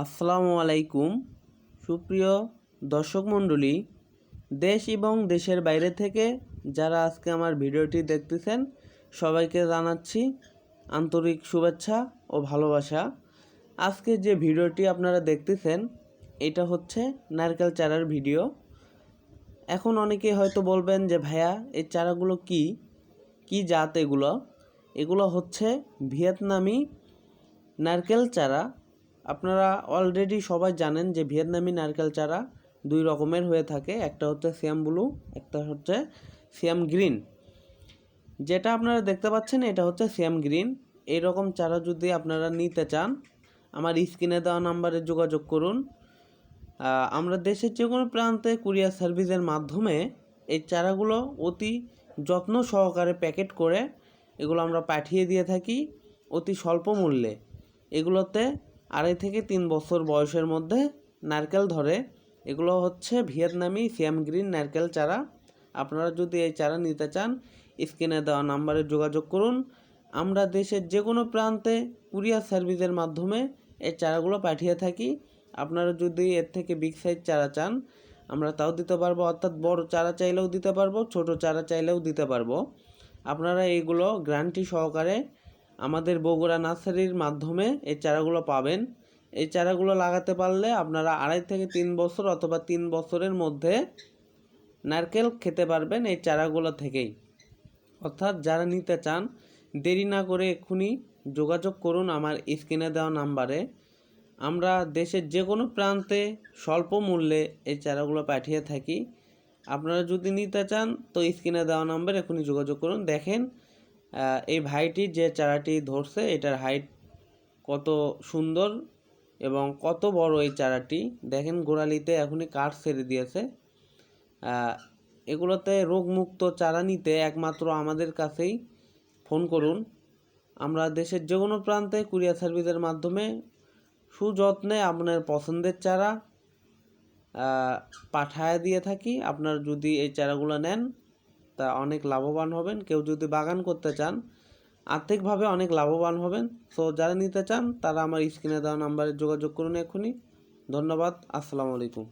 আসসালামু আলাইকুম। সুপ্রিয় দর্শক মণ্ডলী, দেশ এবং দেশের বাইরে থেকে যারা আজকে আমার ভিডিওটি দেখতেছেন সবাইকে জানাচ্ছি আন্তরিক শুভেচ্ছা ও ভালোবাসা। আজকে যে ভিডিওটি আপনারা দেখতেছেন এটা হচ্ছে নারকেল চারার ভিডিও। এখন অনেকে হয়তো বলবেন যে ভাইয়া এই চারাগুলো কি জাত এগুলো হচ্ছে ভিয়েতনামি নারকেল চারা। আপনারা অলরেডি সবাই জানেন যে ভিয়েতনামি নারকেল চারা দুই রকমের হয়ে থাকে, একটা হচ্ছে সিয়াম ব্লু, একটা হচ্ছে সিয়াম গ্রিন। যেটা আপনারা দেখতে পাচ্ছেন এটা হচ্ছে সিয়াম গ্রিন। এইরকম চারা যদি আপনারা নিতে চান আমার স্ক্রিনে দেওয়া নাম্বারে যোগাযোগ করুন। আমরা দেশের যে কোনো প্রান্তে কুরিয়ার সার্ভিসের মাধ্যমে এই চারাগুলো অতি যত্ন সহকারে প্যাকেট করে এগুলো আমরা পাঠিয়ে দিয়ে থাকি অতি স্বল্প মূল্যে। এগুলোতে 2.5 থেকে 3 বছর বয়সের মধ্যে নারকেল ধরে। এগুলো হচ্ছে ভিয়েতনামি সিয়াম গ্রিন নারকেল চারা। আপনারা যদি এই চারা নিতে চান স্ক্রিনে দেওয়া নাম্বারে যোগাযোগ করুন। আমরা দেশের যে কোনো প্রান্তে কুরিয়ার সার্ভিসের মাধ্যমে এই চারাগুলো পাঠিয়ে থাকি। আপনারা যদি এর থেকে বিগ সাইজ চারা চান আমরা তাও দিতে পারবো, অর্থাৎ বড় চারা চাইলেও দিতে পারবো, ছোট চারা চাইলেও দিতে পারবো। আপনারা এইগুলো গ্যারান্টি সহকারে আমাদের বগুড়া নার্সারির মাধ্যমে এই চারাগুলো পাবেন। এই চারাগুলো লাগাতে পারলে আপনারা 2.5 থেকে 3 বছর অথবা 3 বছরের মধ্যে নারকেল খেতে পারবেন এই চারাগুলো থেকেই। অর্থাৎ যারা নিতে চান দেরি না করে এক্ষুনি যোগাযোগ করুন আমার স্ক্রিনে দেওয়া নাম্বারে। আমরা দেশের যে কোনো প্রান্তে স্বল্প মূল্যে এই চারাগুলো পাঠিয়ে থাকি। আপনারা যদি নিতে চান তো স্ক্রিনে দেওয়া নাম্বারে এখনই যোগাযোগ করুন। দেখেন এই ভাইটি যে চারাটি ধরছে এটার হাইট কত সুন্দর এবং কত বড় এই চারাটি। দেখেন গোড়ালিতে এখনই কাঠ ছেড়ে দিয়েছে। এগুলোতে রোগমুক্ত চারা নিতে একমাত্র আমাদের কাছেই ফোন করুন। আমরা দেশের যে কোনো প্রান্তে কুরিয়ার সার্ভিসের মাধ্যমে সুযত্নে আপনার পছন্দের চারা পাঠায় দিয়ে থাকি। আপনারা যদি এই চারাগুলো নেন তা অনেক লাভবান হবেন। কেউ যদি বাগান করতে চান আর্থিকভাবে অনেক লাভবান হবেন। সো যারা নিতে চান তারা আমার স্ক্রিনে দেওয়া নাম্বারে যোগাযোগ করুন এক্ষুনি। ধন্যবাদ। আসসালামু আলাইকুম।